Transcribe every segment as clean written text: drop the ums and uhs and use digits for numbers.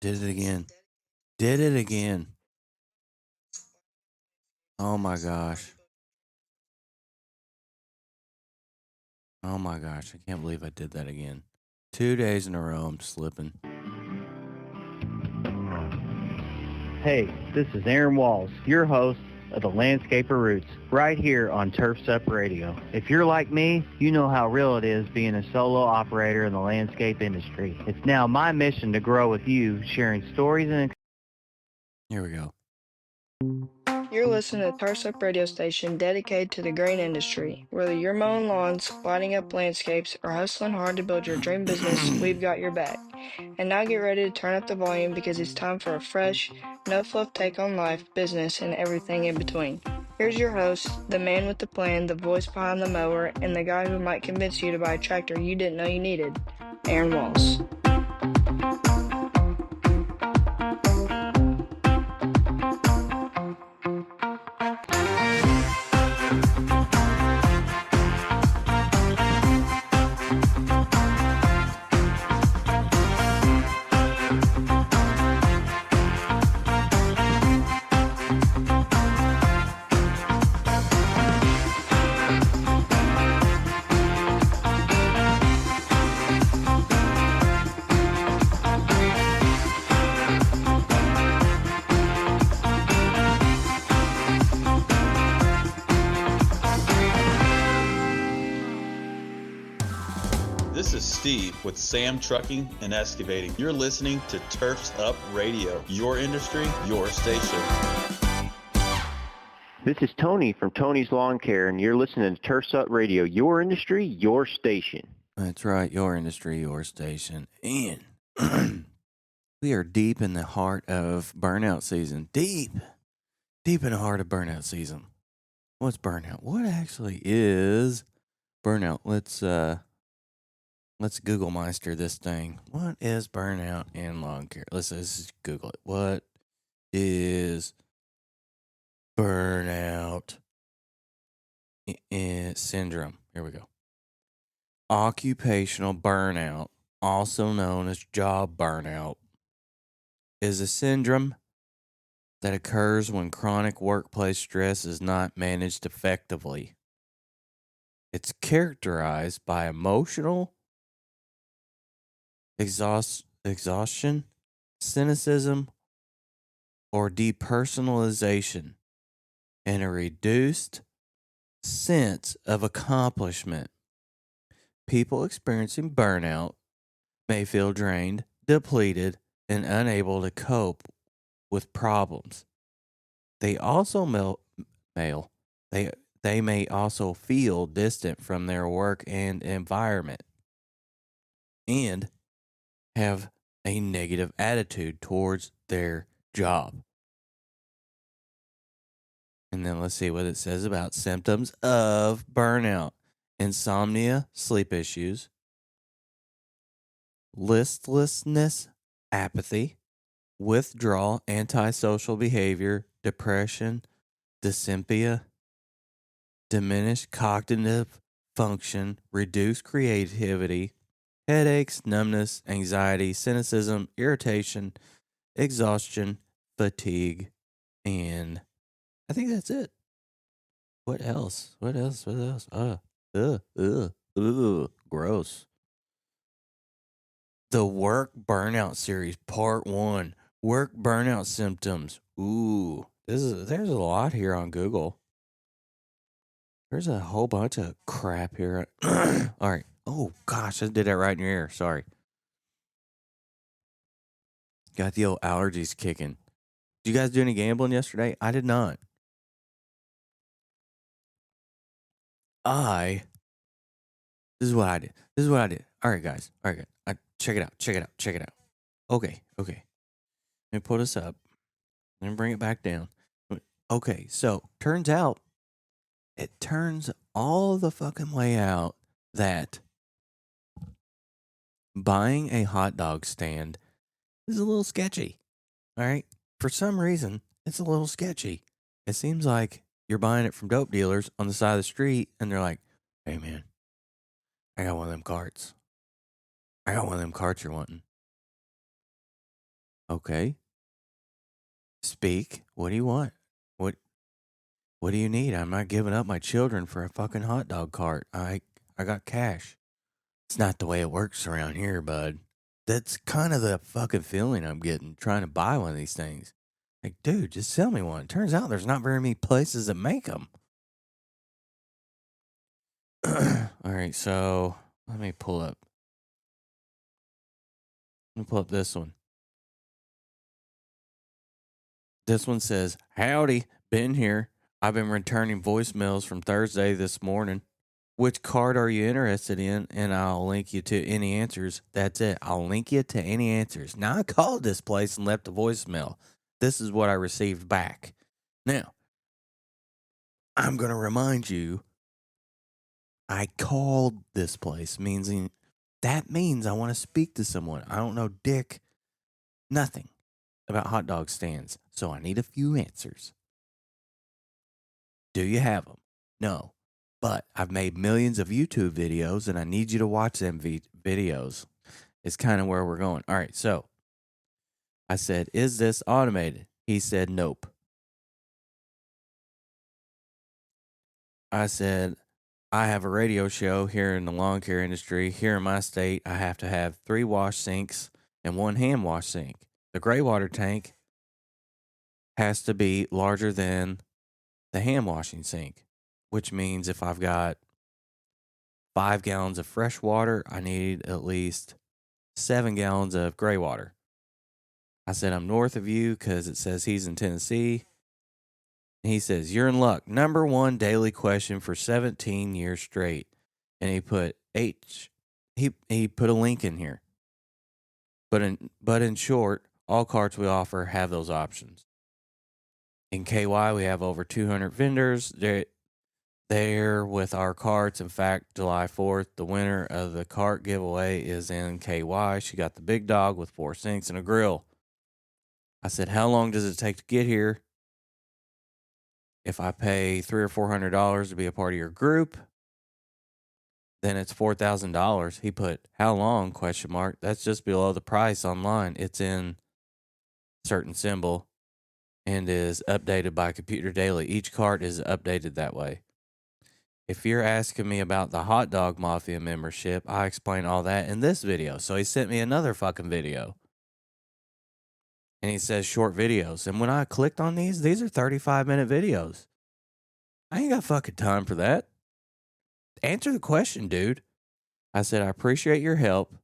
Did it again. Did it again. Oh my gosh. Oh my gosh. I can't believe I did that again. 2 days in a row, I'm slipping. Hey, this is Aaron Walls, your host of the Landscaper Roots, right here on Turf's Up Radio. If you're like me, you know how real it is being a solo operator in the landscape industry. It's now my mission to grow with you, sharing stories and... Here we go. You're listening to Turf's Up Radio Station dedicated to the grain industry. Whether you're mowing lawns, lighting up landscapes, or hustling hard to build your dream business, we've got your back. And now get ready to turn up the volume because it's time for a fresh, no-fluff take on life, business, and everything in between. Here's your host, the man with the plan, the voice behind the mower, and the guy who might convince you to buy a tractor you didn't know you needed, Aaron Walls. This is Steve with Sam Trucking and Excavating. You're listening to Turf's Up Radio, your industry, your station. This is Tony from Tony's Lawn Care, and you're listening to Turf's Up Radio, your industry, your station. That's right. Your industry, your station. And we are deep in the heart of burnout season. Deep in the heart of burnout season. What's burnout? What actually is burnout? Let's Google Meister this thing. What is burnout in lawn care? Let's just Google it. What is burnout syndrome? Here we go. Occupational burnout, also known as job burnout, is a syndrome that occurs when chronic workplace stress is not managed effectively. It's characterized by emotional exhaustion, cynicism, or depersonalization, and a reduced sense of accomplishment. People experiencing burnout may feel drained, depleted, and unable to cope with problems. They also they may also feel distant from their work and environment and have a negative attitude towards their job. And then let's see what it says about symptoms of burnout: insomnia, sleep issues, listlessness, apathy, withdrawal, antisocial behavior, depression, dysempia, diminished cognitive function, reduced creativity, headaches, numbness, anxiety, cynicism, irritation, exhaustion, fatigue, and I think that's it. What else? Gross. The Work Burnout Series, Part 1. Work Burnout Symptoms. Ooh, there's a lot here on Google. There's a whole bunch of crap here. All right. Oh, gosh, I did that right in your ear. Sorry. Got the old allergies kicking. Did you guys do any gambling yesterday? I did not. This is what I did. All right, guys. Check it out. Okay. Let me pull this up. Let me bring it back down. Okay, so it turns all the fucking way out that buying a hot dog stand is a little sketchy. All right? For some reason, it's a little sketchy. It seems like you're buying it from dope dealers on the side of the street, and they're like, hey, man, I got one of them carts. You're wanting. Okay. Speak. What do you want? What What do you need? I'm not giving up my children for a fucking hot dog cart. I got cash. It's not the way it works around here, bud. That's kind of the fucking feeling I'm getting trying to buy one of these things. Like, dude, just sell me one. Turns out there's not very many places that make them. All right, so let me pull up. Let me pull up this one. This one says, "Howdy, been here. I've been returning voicemails from Thursday this morning. Which card are you interested in? And I'll link you to any answers." That's it. I'll link you to any answers. Now, I called this place and left a voicemail. This is what I received back. Now, I'm going to remind you, I called this place, that means I want to speak to someone. I don't know dick, nothing about hot dog stands. So I need a few answers. Do you have them? No. But I've made millions of YouTube videos and I need you to watch them videos. It's kind of where we're going. All right, so I said, "Is this automated?" He said, "Nope." I said, "I have a radio show here in the lawn care industry. Here in my state, I have to have 3 wash sinks and 1 hand wash sink. The gray water tank has to be larger than the hand washing sink, which means if I've got 5 gallons of fresh water, I need at least 7 gallons of gray water." I said, "I'm north of you," because it says he's in Tennessee. And he says, "You're in luck. Number 1 daily question for 17 years straight." And he put he put a link in here. But in short, all carts we offer have those options. In KY, we have over 200 vendors. They're with our carts. In fact, July 4th, the winner of the cart giveaway is in KY. She got the big dog with 4 sinks and a grill. I said, "How long does it take to get here? If I pay $300 or $400 to be a part of your group, then it's $4,000. He put, "How long?" ? That's just below the price online. It's in certain symbol and is updated by computer daily. Each cart is updated that way. If you're asking me about the Hot Dog Mafia membership, I explain all that in this video. So he sent me another fucking video. And he says short videos. And when I clicked on these are 35-minute videos. I ain't got fucking time for that. Answer the question, dude. I said, "I appreciate your help,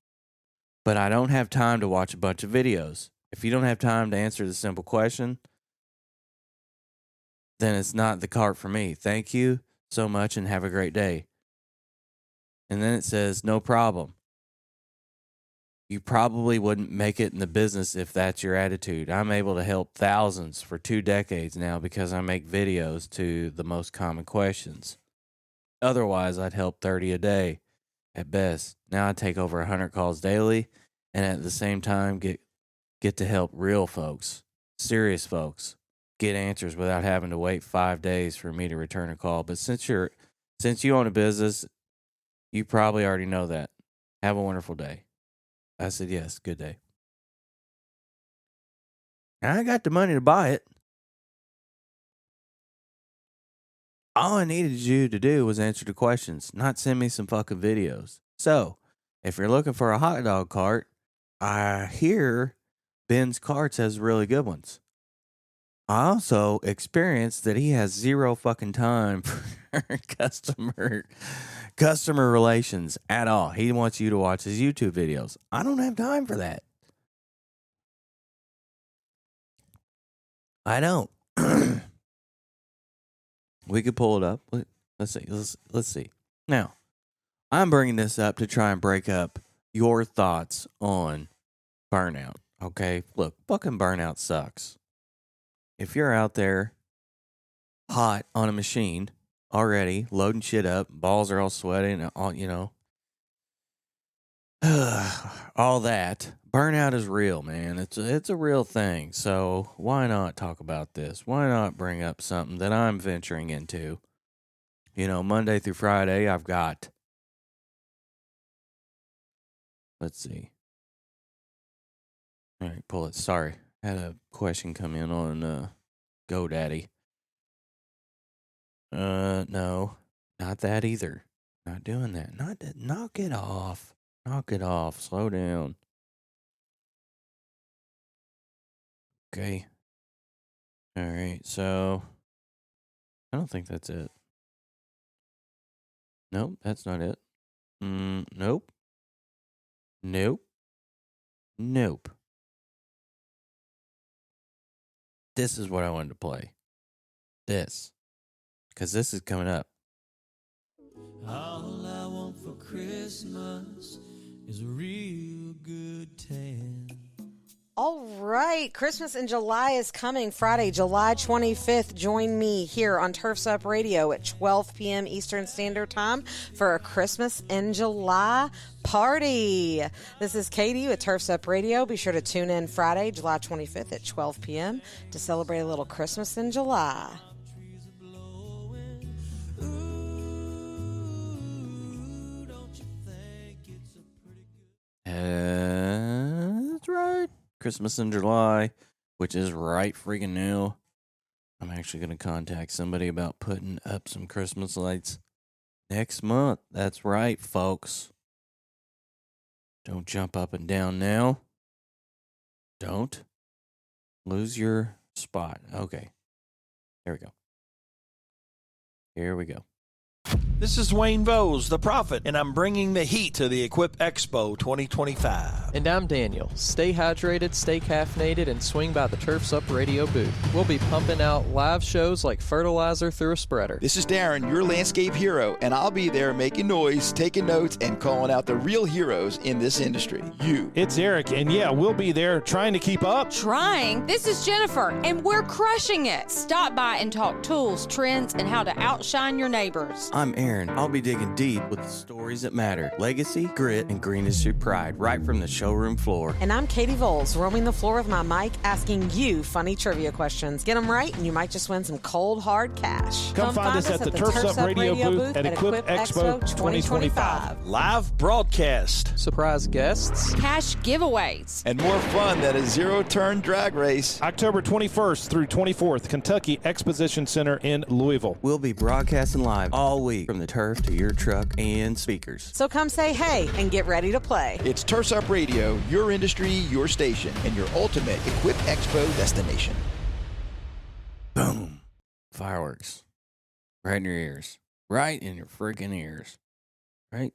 but I don't have time to watch a bunch of videos. If you don't have time to answer the simple question, then it's not the cart for me. Thank you so much and have a great day." And then it says, "No problem. You probably wouldn't make it in the business if that's your attitude. I'm able to help thousands for 2 decades now because I make videos to the most common questions. Otherwise, I'd help 30 a day at best. Now I take over 100 calls daily and at the same time get to help real folks, serious folks, get answers without having to wait 5 days for me to return a call. But since you own a business, you probably already know that. Have a wonderful day." I said, "Yes, good day." And I got the money to buy it. All I needed you to do was answer the questions, not send me some fucking videos. So, if you're looking for a hot dog cart, I hear Ben's Carts has really good ones. I also experienced that he has 0 fucking time for customer relations at all. He wants you to watch his YouTube videos. I don't have time for that. I don't. We could pull it up. Let's see. Let's see. Now, I'm bringing this up to try and break up your thoughts on burnout. Okay, look, fucking burnout sucks. If you're out there hot on a machine already, loading shit up, balls are all sweaty and all, all that. Burnout is real, man. It's a real thing. So why not talk about this? Why not bring up something that I'm venturing into? Monday through Friday, I've got, let's see, All right, pull it. Sorry. Had a question come in on GoDaddy. No. Not that either. Not doing that. Knock it off. Knock it off. Slow down. Okay. All right. So I don't think that's it. Nope, that's not it. Nope. Nope. Nope. This is what I wanted to play. This. Because this is coming up. All I want for Christmas is a real good tan. All right, Christmas in July is coming. Friday, July 25th. Join me here on Turfs Up Radio at 12 p.m. Eastern Standard Time for a Christmas in July party. This is Katie with Turfs Up Radio. Be sure to tune in Friday, July 25th at 12 p.m. to celebrate a little Christmas in July. That's right. Christmas in July, which is right freaking now. I'm actually going to contact somebody about putting up some Christmas lights next month. That's right, folks. Don't jump up and down now. Don't lose your spot. Okay. There we go. Here we go. This is Wayne Vose, the Prophet, and I'm bringing the heat to the Equip Expo 2025. And I'm Daniel. Stay hydrated, stay caffeinated, and swing by the Turfs Up Radio booth. We'll be pumping out live shows like fertilizer through a spreader. This is Darren, your landscape hero, and I'll be there making noise, taking notes, and calling out the real heroes in this industry. You. It's Eric, and yeah, we'll be there trying to keep up. Trying? This is Jennifer, and we're crushing it. Stop by and talk tools, trends, and how to outshine your neighbors. I'm Aaron. I'll be digging deep with the stories that matter. Legacy, grit, and green industry pride right from the showroom floor. And I'm Katie Voles, roaming the floor with my mic, asking you funny trivia questions. Get them right, and you might just win some cold, hard cash. Come find us at the Turfs Up Radio booth at Equip Expo 2025. Live broadcast. Surprise guests. Cash giveaways. And more fun than a zero-turn drag race. October 21st through 24th, Kentucky Exposition Center in Louisville. We'll be broadcasting live all week from the turf to your truck and speakers. So come say hey and get ready to play. It's Turfs Up Radio, your industry, your station, and your ultimate Equip Expo destination. Boom. Fireworks. Right in your ears. Right in your freaking ears. Right?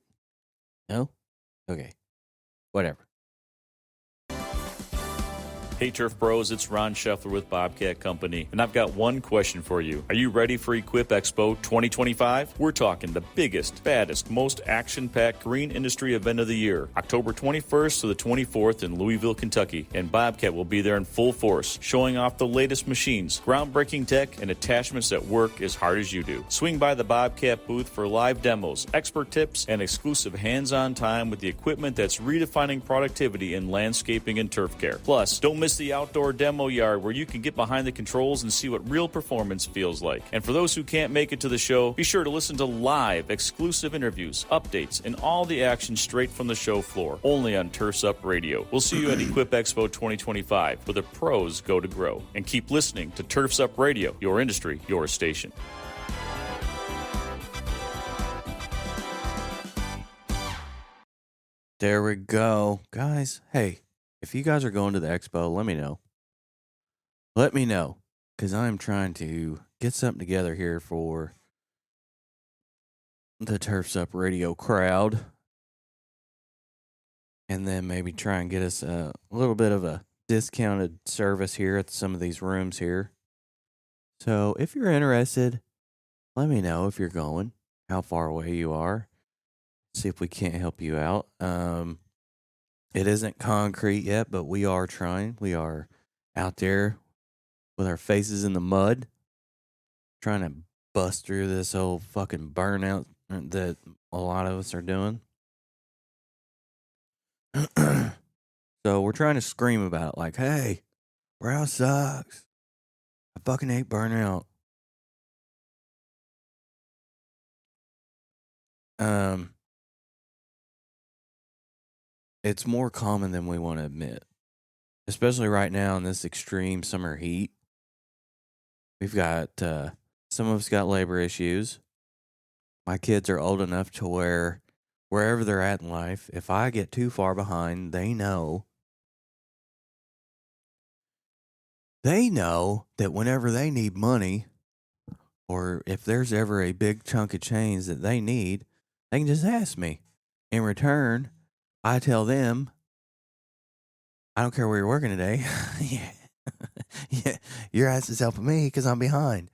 No? Okay. Whatever. Hey Turf Bros, it's Ron Scheffler with Bobcat Company, and I've got one question for you. Are you ready for Equip Expo 2025? We're talking the biggest, baddest, most action-packed green industry event of the year, October 21st to the 24th in Louisville, Kentucky, and Bobcat will be there in full force, showing off the latest machines, groundbreaking tech, and attachments that work as hard as you do. Swing by the Bobcat booth for live demos, expert tips, and exclusive hands-on time with the equipment that's redefining productivity in landscaping and turf care. Plus, don't miss the outdoor demo yard where you can get behind the controls and see what real performance feels like. And for those who can't make it to the show, be sure to listen to live, exclusive interviews, updates, and all the action straight from the show floor, only on Turfs Up Radio. We'll see you at Equip Expo 2025, where the pros go to grow. And keep listening to Turfs Up Radio, your industry, your station. There we go. Guys, hey, if you guys are going to the expo, let me know. Let me know, because I'm trying to get something together here for the Turfs Up Radio crowd. And then maybe try and get us a little bit of a discounted service here at some of these rooms here. So if you're interested, let me know if you're going, how far away you are. See if we can't help you out. It isn't concrete yet, but we are trying. We are out there with our faces in the mud, trying to bust through this whole fucking burnout that a lot of us are doing. So we're trying to scream about it, like, hey, brow sucks. I fucking hate burnout. It's more common than we want to admit. especially right now in this extreme summer heat. We've got some of us got labor issues. My kids are old enough to where wherever they're at in life, if I get too far behind, they know that whenever they need money, or if there's ever a big chunk of change that they need, they can just ask me. In return, I tell them, I don't care where you're working today. Yeah, your ass is helping me because I'm behind.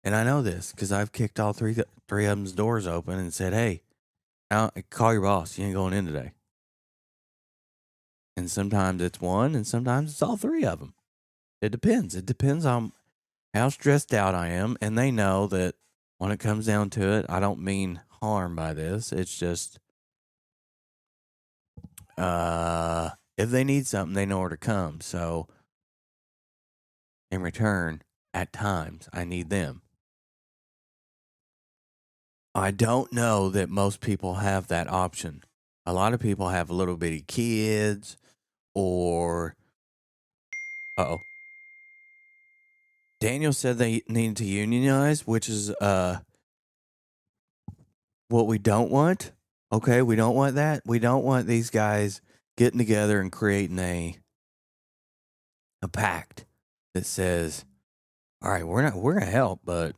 And I know this because I've kicked all three of them's doors open and said, hey, call your boss. You ain't going in today. And sometimes it's one and sometimes it's all three of them. It depends. It depends on how stressed out I am. And they know that when it comes down to it, I don't mean harm by this. It's just if they need something, they know where to come. So in return, at times, I need them. I don't know that most people have that option. A lot of people have little bitty kids or... Uh-oh. Daniel said they need to unionize, which is what we don't want. Okay, we don't want that. We don't want these guys getting together and creating a pact that says, all right, we're going to help, but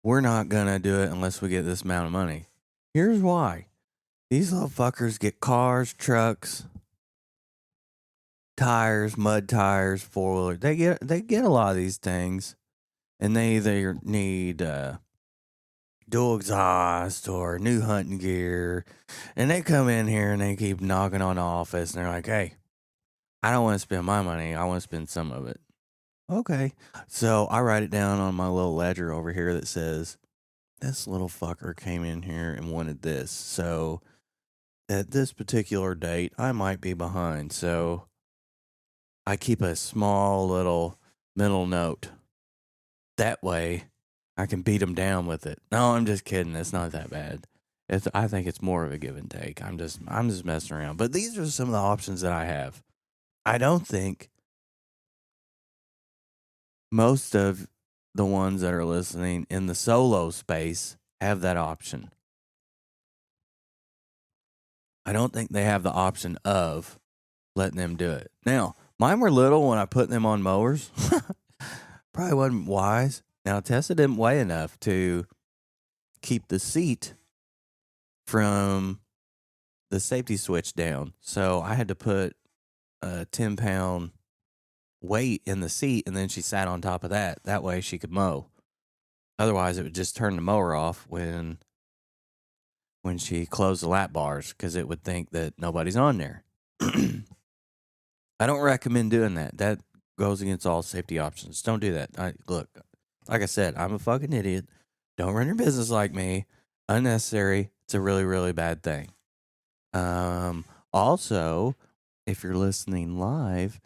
we're not going to do it unless we get this amount of money. Here's why. These little fuckers get cars, trucks, tires, mud tires, four-wheeler. They get a lot of these things, and they either need dual exhaust or new hunting gear, and they come in here and they keep knocking on the office, and they're like, hey, I don't want to spend my money. I want to spend some of it. Okay. So I write it down on my little ledger over here that says, this little fucker came in here and wanted this. So at this particular date, I might be behind. So I keep a small little mental note. That way I can beat them down with it. No, I'm just kidding. It's not that bad. I think it's more of a give and take. I'm just messing around. But these are some of the options that I have. I don't think most of the ones that are listening in the solo space have that option. I don't think they have the option of letting them do it. Now, mine were little when I put them on mowers. Probably wasn't wise. Now, Tessa didn't weigh enough to keep the seat from the safety switch down. So I had to put a 10-pound weight in the seat, and then she sat on top of that. That way she could mow. Otherwise, it would just turn the mower off when she closed the lap bars because it would think that nobody's on there. I don't recommend doing that. That goes against all safety options. Don't do that. Look, like I said, I'm a fucking idiot. Don't run your business like me. Unnecessary. It's a really, really bad thing. Also, if you're listening live,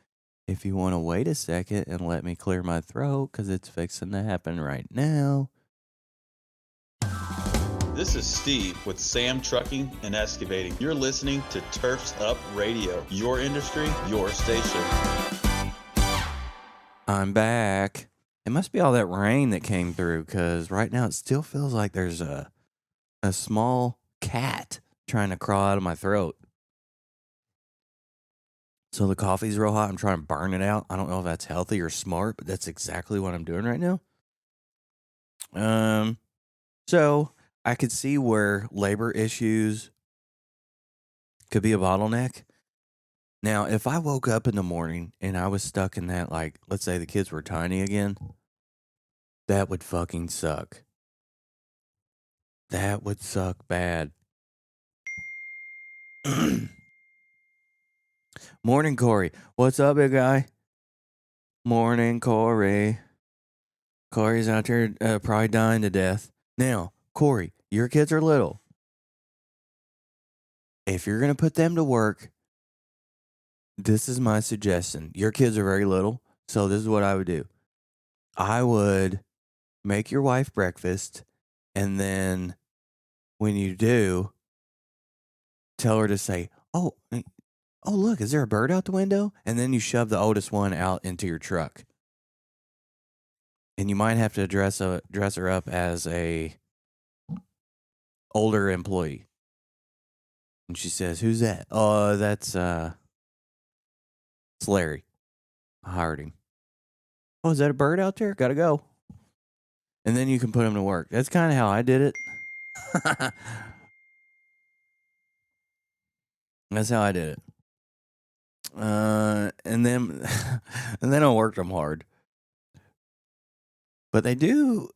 if you want to wait a second and let me clear my throat because it's fixing to happen right now. This is Steve with Sam Trucking and Excavating. You're listening to Turfs Up Radio. Your industry, your station. I'm back. It must be all that rain that came through because right now it still feels like there's a small cat trying to crawl out of my throat. So the coffee's real hot. I'm trying to burn it out. I don't know if that's healthy or smart, but that's exactly what I'm doing right now. So I could see where labor issues could be a bottleneck. Now, if I woke up in the morning and I was stuck in that, like, let's say the kids were tiny again, that would fucking suck. That would suck bad. Morning, Corey. What's up, big guy? Morning, Corey. Corey's out there probably dying to death. Now, Corey, your kids are little. If you're going to put them to work, this is my suggestion. Your kids are very little, so this is what I would do. I would make your wife breakfast, and then when you do, tell her to say, oh, oh, look, is there a bird out the window? And then you shove the oldest one out into your truck. And you might have to dress her up as a older employee. And she says, who's that? Oh, it's Larry. I hired him. Oh, is that a bird out there? Gotta go. And then you can put him to work. That's kind of how I did it. That's how I did it. And then I worked them hard. But they do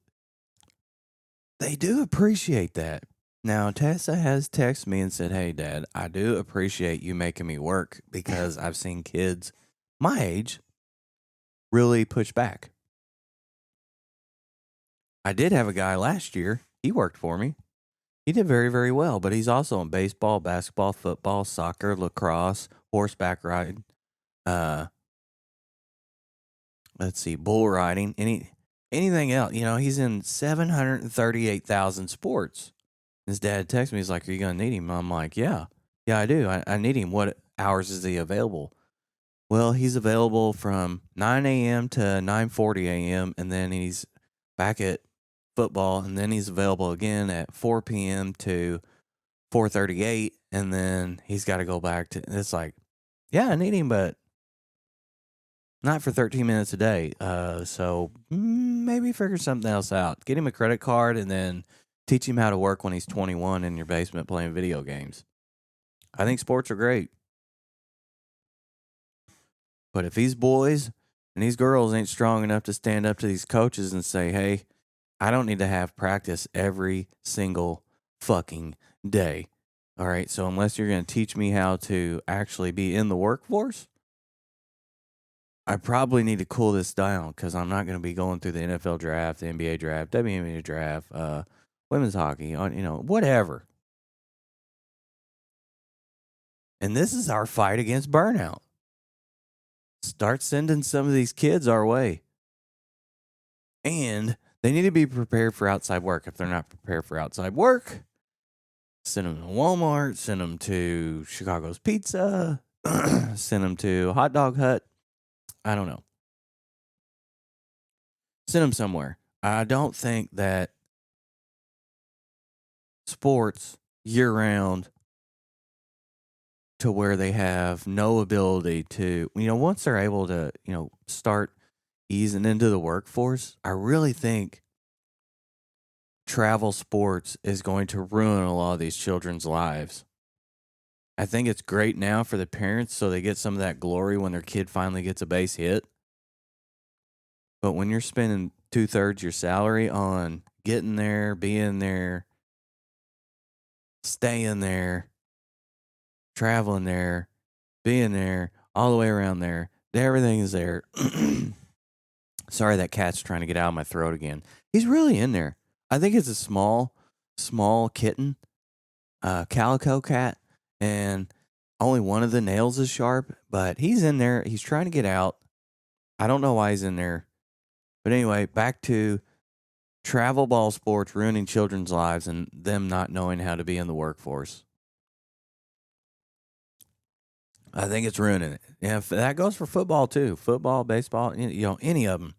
appreciate that. Now, Tessa has texted me and said, hey, Dad, I do appreciate you making me work because I've seen kids my age really push back. I did have a guy last year. He worked for me. He did very, very well, but he's also in baseball, basketball, football, soccer, lacrosse, horseback riding. Let's see, bull riding, anything else. You know, he's in 738,000 sports. His dad texted me. He's like, are you going to need him? I'm like, yeah, I do. I need him. What hours is he available? Well, he's available from 9 a.m. to 9:40 a.m. And then he's back at football. And then he's available again at 4 p.m. to 4:38. And then he's got to go back to, it's like, yeah, I need him, but not for 13 minutes a day. So maybe figure something else out. Get him a credit card and then teach him how to work when he's 21 in your basement playing video games. I think sports are great. But if these boys and these girls ain't strong enough to stand up to these coaches and say, hey, I don't need to have practice every single fucking day. All right. So unless you're going to teach me how to actually be in the workforce, I probably need to cool this down because I'm not going to be going through the NFL draft, the NBA draft, WNBA draft, women's hockey, whatever. And this is our fight against burnout. Start sending some of these kids our way. And they need to be prepared for outside work. If they're not prepared for outside work, send them to Walmart, send them to Chicago's Pizza, send them to Hot Dog Hut. I don't know. Send them somewhere. I don't think that sports year-round to where they have no ability to, once they're able to, start easing into the workforce, I really think travel sports is going to ruin a lot of these children's lives. I think it's great now for the parents so they get some of that glory when their kid finally gets a base hit. But when you're spending 2/3 your salary on getting there, being there, staying there, traveling there, being there, all the way around there, everything is there. Sorry, that cat's trying to get out of my throat again. He's really in there. I think it's a small kitten, calico cat, and only one of the nails is sharp, but he's in there. He's trying to get out. I don't know why he's in there. But anyway, back to travel ball sports ruining children's lives and them not knowing how to be in the workforce. I think it's ruining it. Yeah, that goes for football too. Football, baseball, any of them.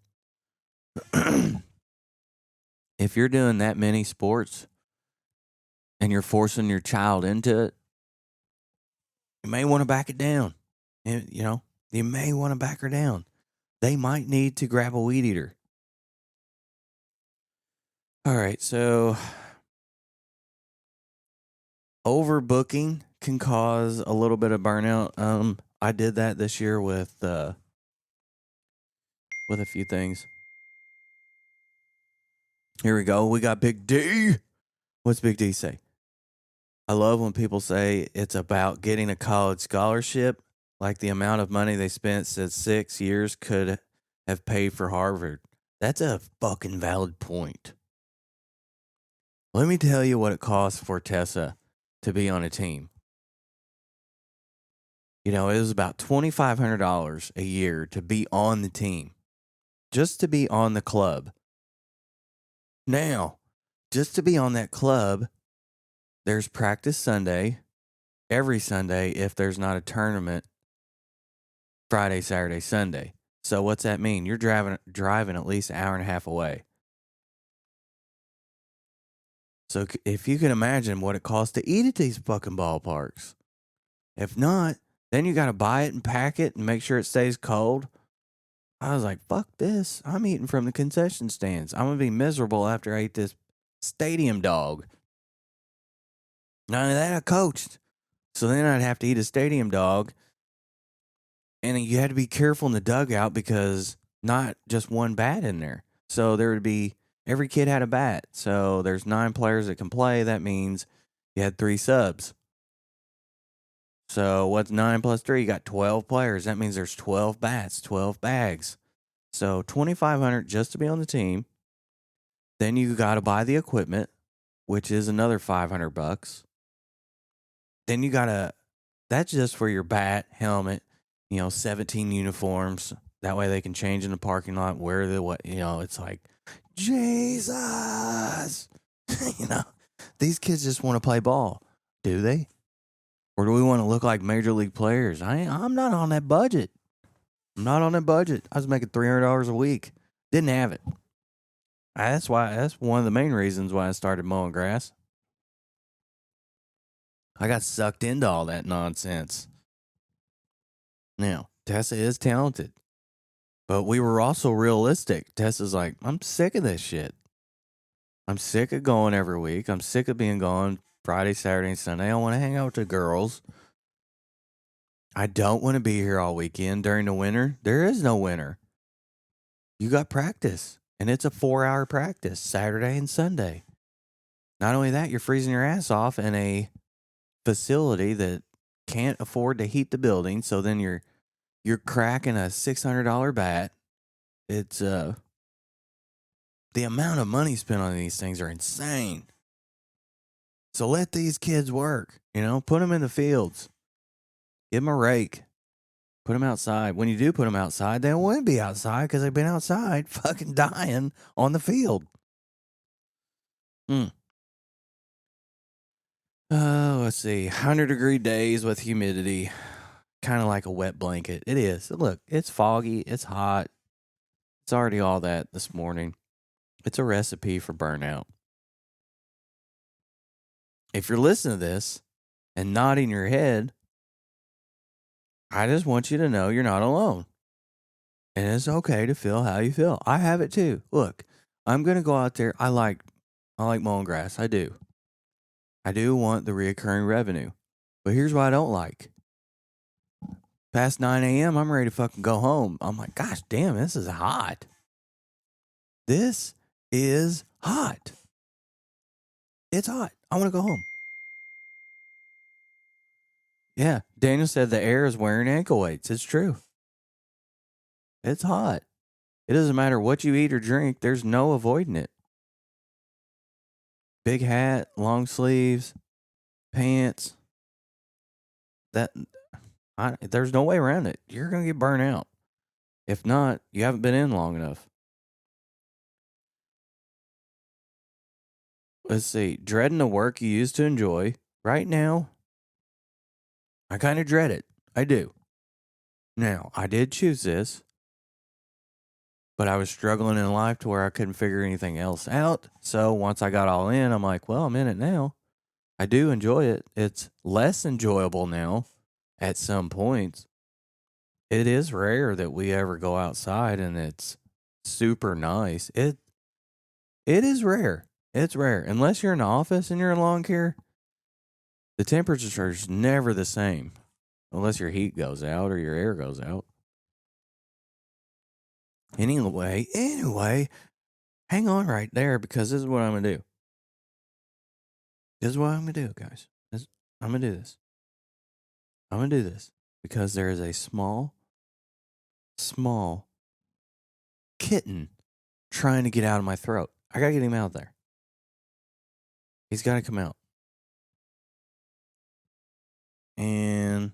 If you're doing that many sports and you're forcing your child into it, you may want to back it down. You may want to back her down. They might need to grab a weed eater. All right, so overbooking can cause a little bit of burnout. I did that this year with a few things. Here we go. We got Big D. What's Big D say? I love when people say it's about getting a college scholarship, like the amount of money they spent since 6 years could have paid for Harvard. That's a fucking valid point. Let me tell you what it costs for Tessa to be on a team. It was about $2,500 a year to be on the team, just to be on the club. Now, just to be on that club, there's practice Sunday, every Sunday if there's not a tournament Friday, Saturday, Sunday. So what's that mean? You're driving at least an hour and a half away. So if you can imagine what it costs to eat at these fucking ballparks. If not, then you got to buy it and pack it and make sure it stays cold. I was like, fuck this. I'm eating from the concession stands. I'm going to be miserable after I eat this stadium dog. None of that I coached. So then I'd have to eat a stadium dog. And you had to be careful in the dugout because not just one bat in there. So there would be, every kid had a bat. So there's 9 players that can play. That means you had 3 subs. So what's 9 plus 3? You got 12 players. That means there's 12 bats, 12 bags. So $2,500 just to be on the team. Then you got to buy the equipment, which is another $500. Then you got to, that's just for your bat, helmet, 17 uniforms. That way they can change in the parking lot, wear the what, it's like, Jesus. These kids just want to play ball. Do they? Or do we want to look like major league players? I'm not on that budget. I'm not on that budget. I was making $300 a week. Didn't have it. That's one of the main reasons why I started mowing grass. I got sucked into all that nonsense. Now, Tessa is talented. But we were also realistic. Tessa's like, I'm sick of this shit. I'm sick of going every week. I'm sick of being gone Friday, Saturday, and Sunday. I want to hang out with the girls. I don't want to be here all weekend during the winter. There is no winter. You got practice, and it's a 4-hour practice, Saturday and Sunday. Not only that, you're freezing your ass off in a facility that can't afford to heat the building, so then you're cracking a $600 bat. It's the amount of money spent on these things are insane. So let these kids work, put them in the fields. Give them a rake. Put them outside. When you do put them outside, they won't be outside because they've been outside fucking dying on the field. Let's see. 100-degree days with humidity. Kind of like a wet blanket. It is. Look, it's foggy. It's hot. It's already all that this morning. It's a recipe for burnout. If you're listening to this and nodding your head, I just want you to know you're not alone. And it's okay to feel how you feel. I have it too. Look, I'm going to go out there. I like mowing grass. I do. I do want the reoccurring revenue. But here's what I don't like. Past 9 a.m., I'm ready to fucking go home. I'm like, gosh damn, this is hot. This is hot. It's hot. I want to go home. Yeah, Daniel said the air is wearing ankle weights. It's true. It's hot. It doesn't matter what you eat or drink. There's no avoiding it. Big hat, long sleeves, pants. There's no way around it. You're going to get burnt out. If not, you haven't been in long enough. Let's see. Dreading the work you used to enjoy. Right now, I kind of dread it. I do. Now, I did choose this, but I was struggling in life to where I couldn't figure anything else out. So once I got all in, I'm like, well, I'm in it now. I do enjoy it. It's less enjoyable now at some points. It is rare that we ever go outside and it's super nice. It is rare. It's rare. Unless you're in the office and you're in lawn care, the temperature is never the same. Unless your heat goes out or your air goes out. Anyway, hang on right there because this is what I'm going to do. This is what I'm going to do, guys. I'm going to do this. I'm going to do this because there is a small kitten trying to get out of my throat. I got to get him out there. He's got to come out. And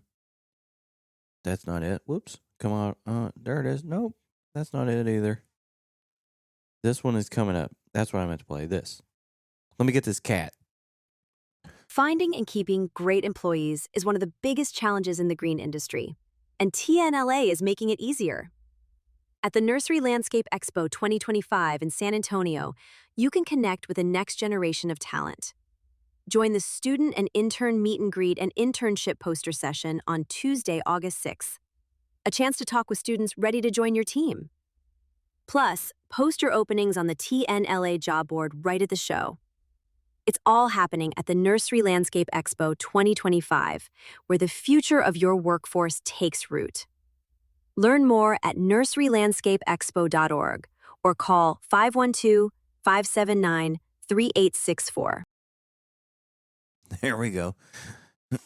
that's not it. Whoops. Come on. There it is. Nope. That's not it either. This one is coming up. That's what I meant to play. This. Let me get this cat. Finding and keeping great employees is one of the biggest challenges in the green industry, and TNLA is making it easier. At the Nursery Landscape Expo 2025 in San Antonio, you can connect with the next generation of talent. Join the student and intern meet and greet and internship poster session on Tuesday, August 6th. A chance to talk with students ready to join your team. Plus, poster openings on the TNLA job board right at the show. It's all happening at the Nursery Landscape Expo 2025, where the future of your workforce takes root. Learn more at nurserylandscapeexpo.org or call 512-579-3864. There we go.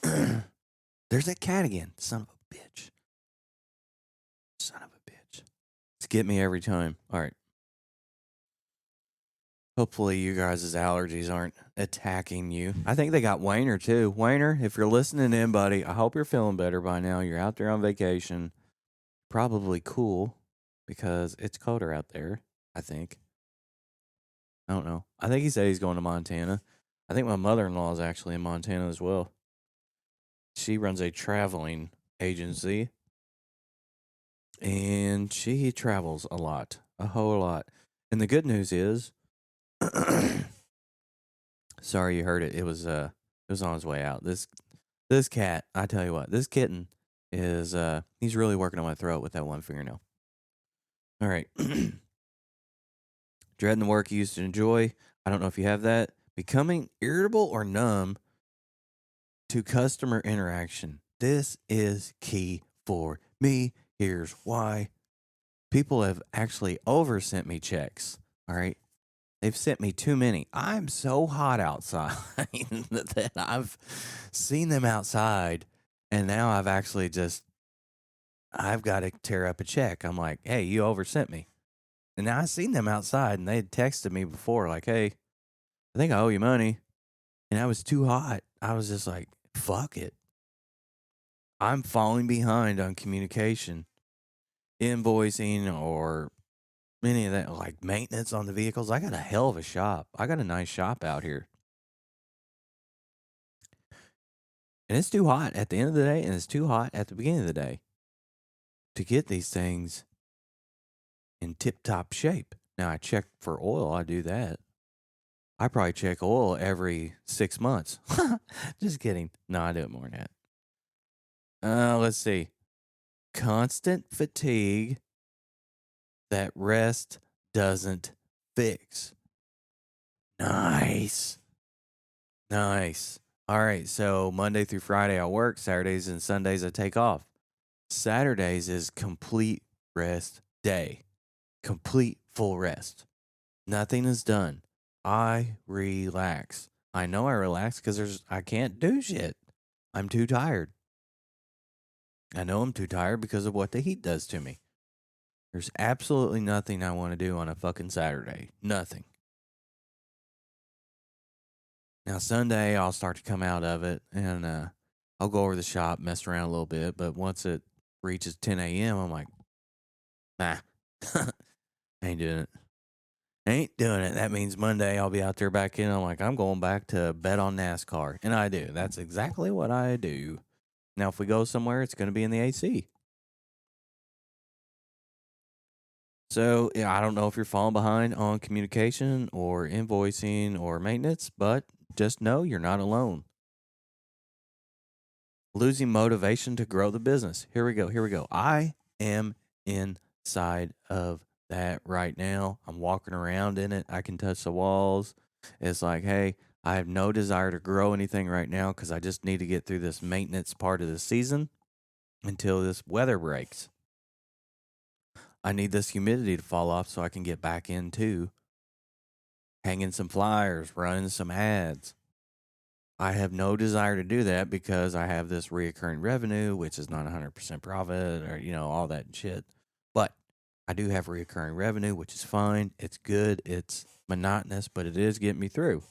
There's that cat again. Son of a bitch. Son of a bitch. It's get me every time. All right. Hopefully you guys' allergies aren't attacking you. I think they got Wayner too. Wayner, if you're listening in, buddy, I hope you're feeling better by now. You're out there on vacation. Probably cool because it's colder out there, I think. I don't know. I think he said he's going to Montana. I think my mother-in-law is actually in Montana as well. She runs a traveling agency. And she travels a lot. A whole lot. And the good news is sorry you heard it. It was on his way out. This cat, I tell you what, this kitten is he's really working on my throat with that one fingernail. All right. Dreading the work you used to enjoy. I don't know if you have that. Becoming irritable or numb to customer interaction. This is key for me. Here's why. People have actually oversent me checks. All right. They've sent me too many. I'm so hot outside that I've seen them outside, and now I've actually I've got to tear up a check. I'm like, hey, you oversent me. And now I've seen them outside, and they had texted me before, like, hey, I think I owe you money. And I was too hot. I was just like, fuck it. I'm falling behind on communication, invoicing, or any of that, like maintenance on the vehicles. I got a hell of a shop. I got a nice shop out here. And it's too hot at the end of the day, and it's too hot at the beginning of the day to get these things in tip-top shape. Now, I check for oil. I do that. I probably check oil every 6 months. Just kidding. No, I do it more than that. Let's see. Constant fatigue that rest doesn't fix. Nice. Nice. All right, so Monday through Friday I work. Saturdays and Sundays I take off. Saturdays is complete rest day. Complete full rest. Nothing is done. I relax. I know I relax because I can't do shit. I'm too tired. I know I'm too tired because of what the heat does to me. There's absolutely nothing I want to do on a fucking Saturday. Nothing. Now, Sunday, I'll start to come out of it, and I'll go over to the shop, mess around a little bit, but once it reaches 10 a.m., I'm like, nah, ain't doing it. Ain't doing it. That means Monday, I'll be out there back in. I'm like, I'm going back to bet on NASCAR, and I do. That's exactly what I do. Now, if we go somewhere, it's going to be in the AC. So, yeah, I don't know if you're falling behind on communication or invoicing or maintenance, but just know you're not alone. Losing motivation to grow the business. Here we go. I am inside of that right now. I'm walking around in it. I can touch the walls. It's like, hey, I have no desire to grow anything right now because I just need to get through this maintenance part of the season until this weather breaks. I need this humidity to fall off so I can get back into hanging some flyers, running some ads. I have no desire to do that because I have this reoccurring revenue, which is not 100% profit or, all that shit. But I do have reoccurring revenue, which is fine. It's good. It's monotonous, but it is getting me through.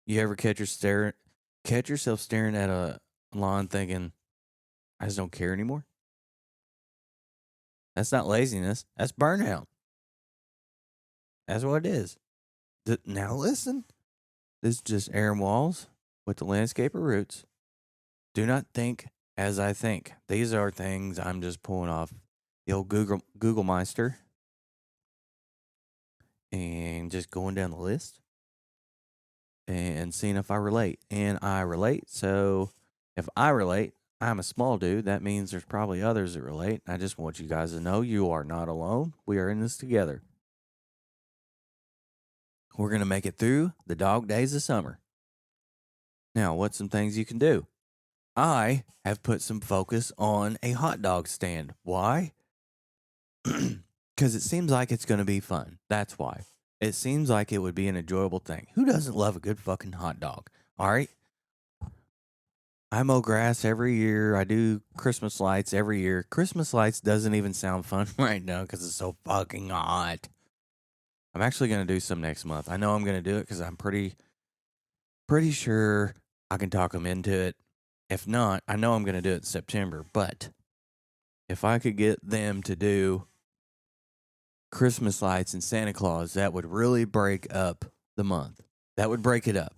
You ever catch yourself staring at a lawn thinking, I just don't care anymore? That's not laziness. That's burnout. That's what it is. Now listen, This is just Aaron Walls with the Landscaper Roots. Do not think as I think. These are things I'm just pulling off the old Google Meister and just going down the list and seeing if I relate. And I relate. So if I relate, I'm a small dude. That means there's probably others that relate. I just want you guys to know you are not alone. We are in this together. We're going to make it through the dog days of summer. Now, what's some things you can do? I have put some focus on a hot dog stand. Why? Because it seems like it's going to be fun. That's why. It seems like it would be an enjoyable thing. Who doesn't love a good fucking hot dog? All right. I mow grass every year. I do Christmas lights every year. Christmas lights doesn't even sound fun right now because it's so fucking hot. I'm actually going to do some next month. I know I'm going to do it because I'm pretty sure I can talk them into it. If not, I know I'm going to do it in September. But if I could get them to do Christmas lights and Santa Claus, that would really break up the month. That would break it up.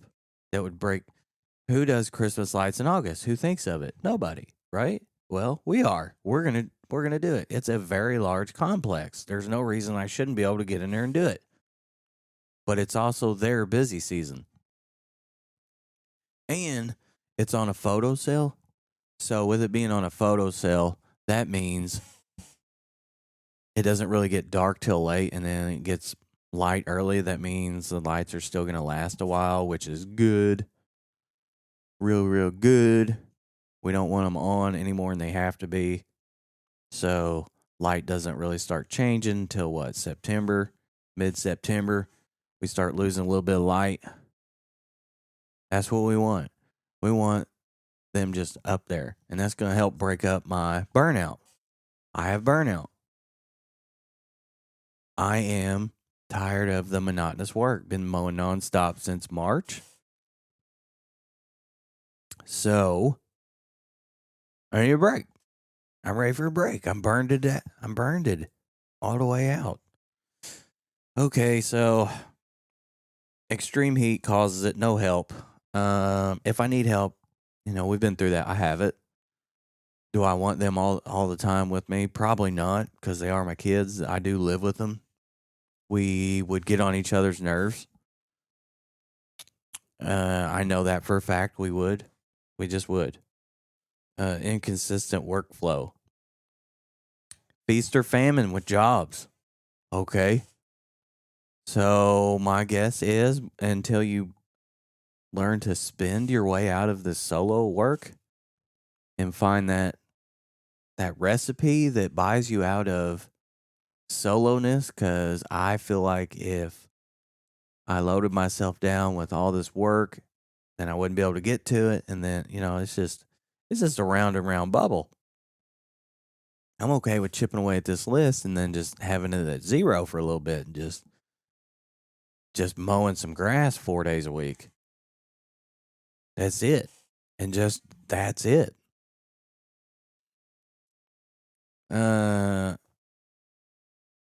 That would break. Who does Christmas lights in August? Who thinks of it? Nobody, right? Well, we are. We're gonna do it. It's a very large complex. There's no reason I shouldn't be able to get in there and do it. But it's also their busy season. And it's on a photo sale. So with it being on a photo sale, that means it doesn't really get dark till late, and then it gets light early. That means the lights are still going to last a while, which is good. Real good. We don't want them on any more than they have to be. So light doesn't really start changing till what? September, mid-September. We start losing a little bit of light. That's what we want. We want them just up there. And that's going to help break up my burnout. I have burnout. I am tired of the monotonous work. Been mowing nonstop since March. So I need a break. I'm ready for a break. I'm burned to death. I'm burned all the way out. Okay, so extreme heat causes it. No help. If I need help, we've been through that. I have it. Do I want them all the time with me? Probably not, because they are my kids. I do live with them. We would get on each other's nerves. I know that for a fact we would. We just would. Inconsistent workflow. Feast or famine with jobs. Okay. So my guess is until you learn to spend your way out of the solo work and find that recipe that buys you out of soloness, because I feel like if I loaded myself down with all this work, then I wouldn't be able to get to it. And then, it's just a round and round bubble. I'm okay with chipping away at this list and then just having it at zero for a little bit and just mowing some grass 4 days a week. That's it. And that's it.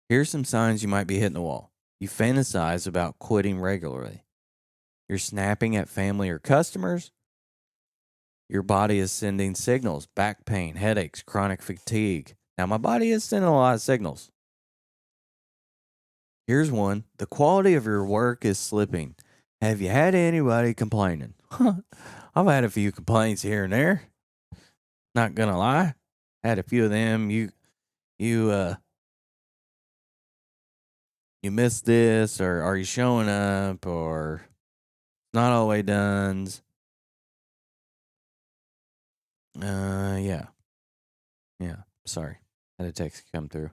Here's some signs you might be hitting the wall. You fantasize about quitting regularly. You're snapping at family or customers. Your body is sending signals: back pain, headaches, chronic fatigue. Now, my body is sending a lot of signals. Here's one. The quality of your work is slipping. Have you had anybody complaining? I've had a few complaints here and there. Not gonna lie. Had a few of them. You missed this, or are you showing up, or not all the way done. Yeah. Sorry. Had a text come through.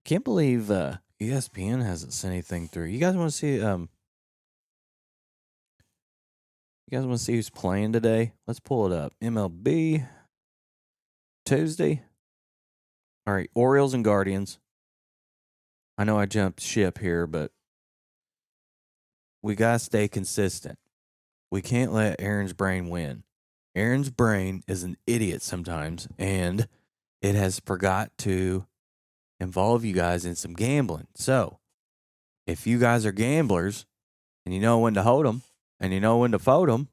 Can't believe ESPN hasn't sent anything through. You guys want to see You guys want to see who's playing today? Let's pull it up. MLB Tuesday. All right, Orioles and Guardians. I know I jumped ship here, but we got to stay consistent. We can't let Aaron's brain win. Aaron's brain is an idiot sometimes, and it has forgot to involve you guys in some gambling. So, if you guys are gamblers and you know when to hold them, And you know when to fold them?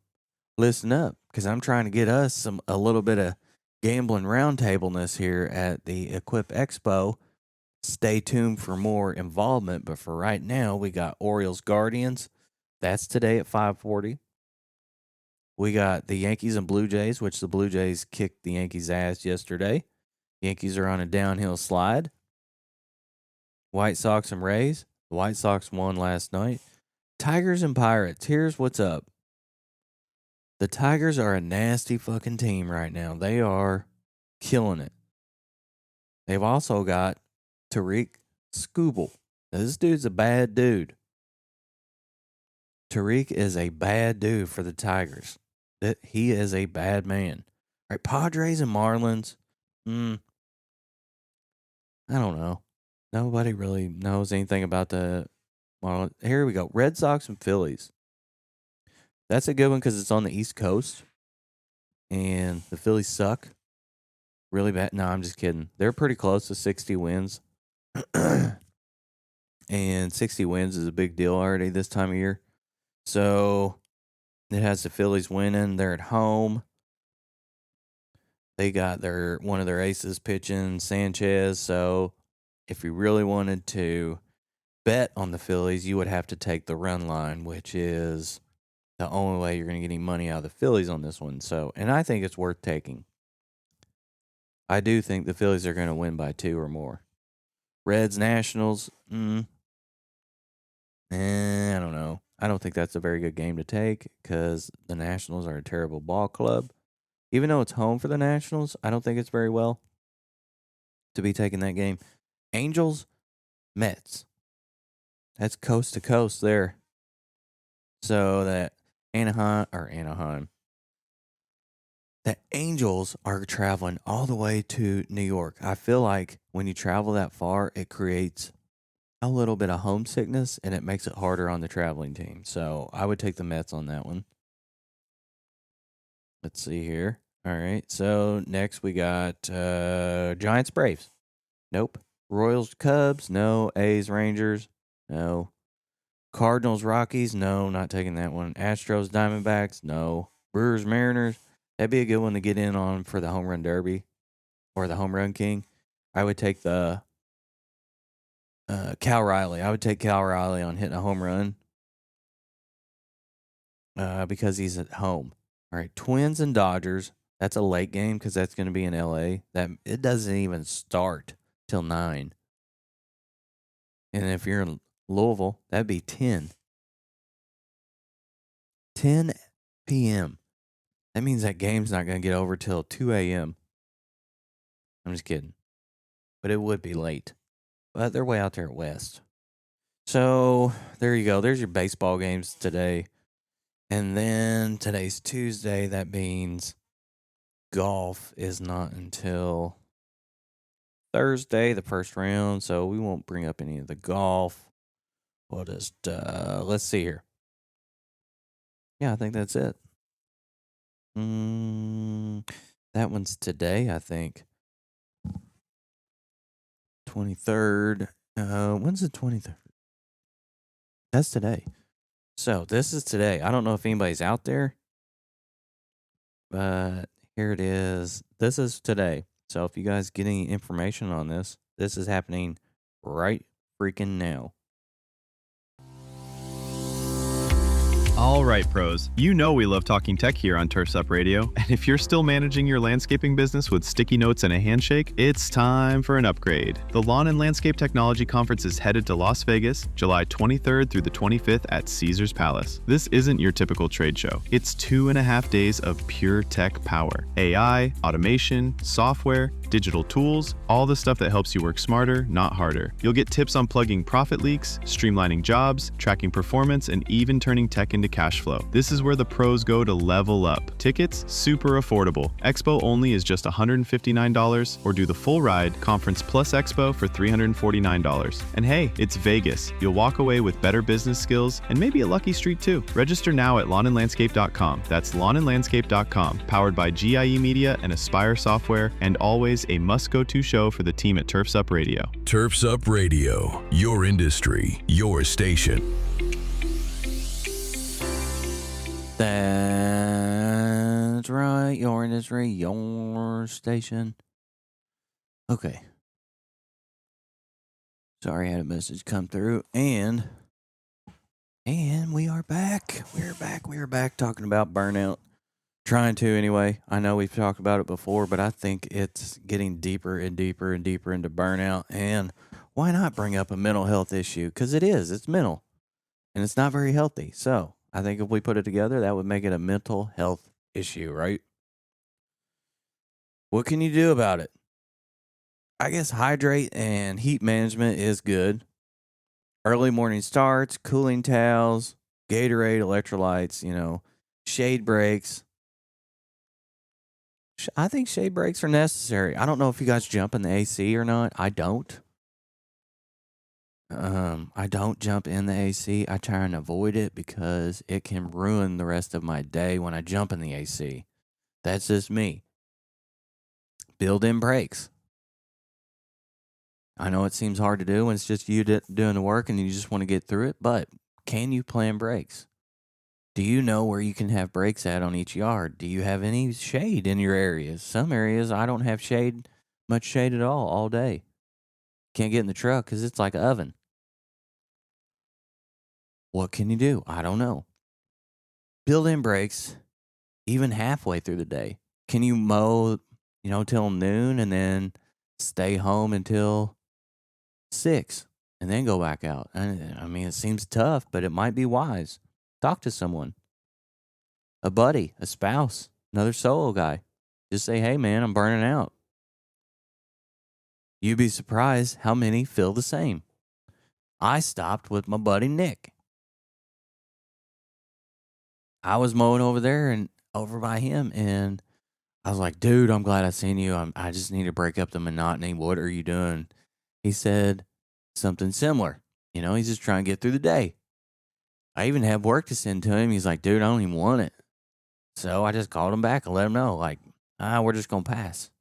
Listen up, because I'm trying to get us a little bit of gambling roundtableness here at the Equip Expo. Stay tuned for more involvement, but for right now, we got Orioles Guardians. That's today at 5:40. We got the Yankees and Blue Jays, which the Blue Jays kicked the Yankees' ass yesterday. Yankees are on a downhill slide. White Sox and Rays. The White Sox won last night. Tigers and Pirates. Here's what's up. The Tigers are a nasty fucking team right now. They are killing it. They've also got Tariq Skubal. Now, this dude's a bad dude. Tariq is a bad dude for the Tigers. He is a bad man. All right, Padres and Marlins. I don't know. Nobody really knows anything about the Marlins. Here we go. Red Sox and Phillies. That's a good one because it's on the East Coast. And the Phillies suck. Really bad. No, I'm just kidding. They're pretty close to 60 wins. And 60 wins is a big deal already this time of year. So it has the Phillies winning. They're at home. They got one of their aces pitching, Sanchez. So if you really wanted to bet on the Phillies, you would have to take the run line, which is the only way you're going to get any money out of the Phillies on this one. So, and I think it's worth taking. I do think the Phillies are going to win by 2 or more. Reds, Nationals, I don't know. I don't think that's a very good game to take because the Nationals are a terrible ball club. Even though it's home for the Nationals, I don't think it's very well to be taking that game. Angels, Mets. That's coast to coast there. So that Anaheim. The Angels are traveling all the way to New York. I feel like when you travel that far, it creates a little bit of homesickness, and it makes it harder on the traveling team. So I would take the Mets on that one. Let's see here. All right. So next we got Giants, Braves. Nope. Royals, Cubs. No. A's, Rangers. No. Cardinals, Rockies. No, not taking that one. Astros, Diamondbacks. No. Brewers, Mariners. That'd be a good one to get in on for the home run derby or the home run king. I would take the Cal Riley. I would take Cal Riley on hitting a home run because he's at home. All right, Twins and Dodgers. That's a late game because that's going to be in LA. It doesn't even start till 9. And if you're in Louisville, that'd be 10 p.m. That means that game's not going to get over till 2 a.m. I'm just kidding. But it would be late. But they're way out there at West. So there you go. There's your baseball games today. And then today's Tuesday. That means golf is not until Thursday, the first round. So we won't bring up any of the golf. We'll just, let's see here. Yeah, I think that's it. That one's today, I think. 23rd. When's the 23rd? That's today. So this is today. I don't know if anybody's out there, but here it is. This is today. So if you guys get any information on this, this is happening right freaking now. All right, pros. You know we love talking tech here on Turfs Up Radio. And if you're still managing your landscaping business with sticky notes and a handshake, it's time for an upgrade. The Lawn and Landscape Technology Conference is headed to Las Vegas, July 23rd through the 25th at Caesars Palace. This isn't your typical trade show. It's 2.5 days of pure tech power. AI, automation, software, digital tools, all the stuff that helps you work smarter, not harder. You'll get tips on plugging profit leaks, streamlining jobs, tracking performance, and even turning tech into cash flow. This is where the pros go to level up. Tickets, super affordable. Expo only is just $159, or do the full ride, Conference plus Expo for $349. And hey, it's Vegas. You'll walk away with better business skills and maybe a lucky streak too. Register now at lawnandlandscape.com. That's lawnandlandscape.com, powered by GIE Media and Aspire Software, and always a must-go-to show for the team at Turfs Up Radio. Turfs Up Radio, your industry, your station. That's right. Your industry, your station. Okay. Sorry, I had a message come through, and we are back. We're back talking about burnout. Trying to, anyway. I know we've talked about it before, but I think it's getting deeper and deeper and deeper into burnout. And why not bring up a mental health issue? Because it's mental, and it's not very healthy. So I think if we put it together, that would make it a mental health issue, right? What can you do about it? I guess hydrate and heat management is good. Early morning starts, cooling towels, Gatorade, electrolytes, shade breaks. I think shade breaks are necessary. I don't know if you guys jump in the AC or not. I don't. I don't jump in the AC. I try and avoid it because it can ruin the rest of my day when I jump in the AC. That's just me. Build in breaks. I know it seems hard to do when it's just you doing the work and you just want to get through it, but can you plan breaks? Do you know where you can have breaks at on each yard? Do you have any shade in your areas? Some areas I don't have much shade at all day. Can't get in the truck because it's like an oven. What can you do? I don't know. Build in breaks even halfway through the day. Can you mow, till noon and then stay home until 6 and then go back out? I mean, it seems tough, but it might be wise. Talk to someone, a buddy, a spouse, another solo guy. Just say, hey, man, I'm burning out. You'd be surprised how many feel the same. I stopped with my buddy Nick. I was mowing over there and over by him, and I was like, dude, I'm glad I seen you. I just need to break up the monotony. What are you doing? He said something similar. He's just trying to get through the day. I even have work to send to him. He's like, dude, I don't even want it. So I just called him back and let him know, we're just going to pass.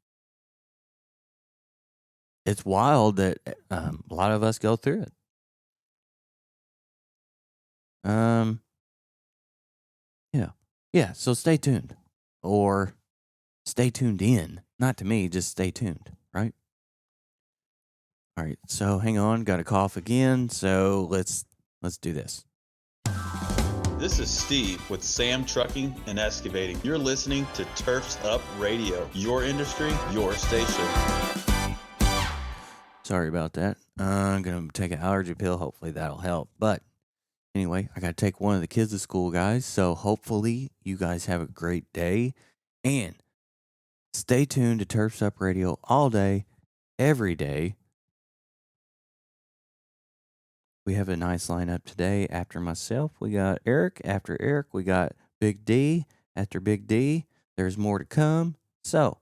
It's wild that a lot of us go through it. Yeah, so stay tuned. Or stay tuned in. Not to me, just stay tuned, right? All right, so hang on, got a cough again, so let's do this. This is Steve with Sam Trucking and Excavating. You're listening to Turfs Up Radio. Your industry, your station. Sorry about that. I'm going to take an allergy pill. Hopefully that'll help. But anyway, I got to take one of the kids to school, guys. So hopefully you guys have a great day. And stay tuned to Turfs Up Radio all day, every day. We have a nice lineup today. After myself, we got Eric. After Eric, we got Big D. After Big D, there's more to come. So,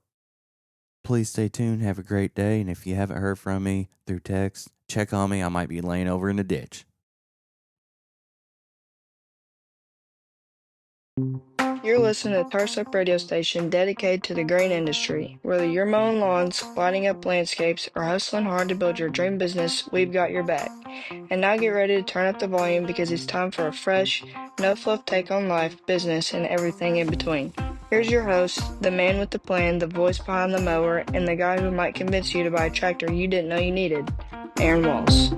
please stay tuned. Have a great day. And if you haven't heard from me through text, check on me. I might be laying over in the ditch. You're listening to Turfs Up Radio Station dedicated to the grain industry. Whether you're mowing lawns, lighting up landscapes, or hustling hard to build your dream business, we've got your back. And now get ready to turn up the volume because it's time for a fresh, no-fluff take on life, business, and everything in between. Here's your host, the man with the plan, the voice behind the mower, and the guy who might convince you to buy a tractor you didn't know you needed, Aaron Walls.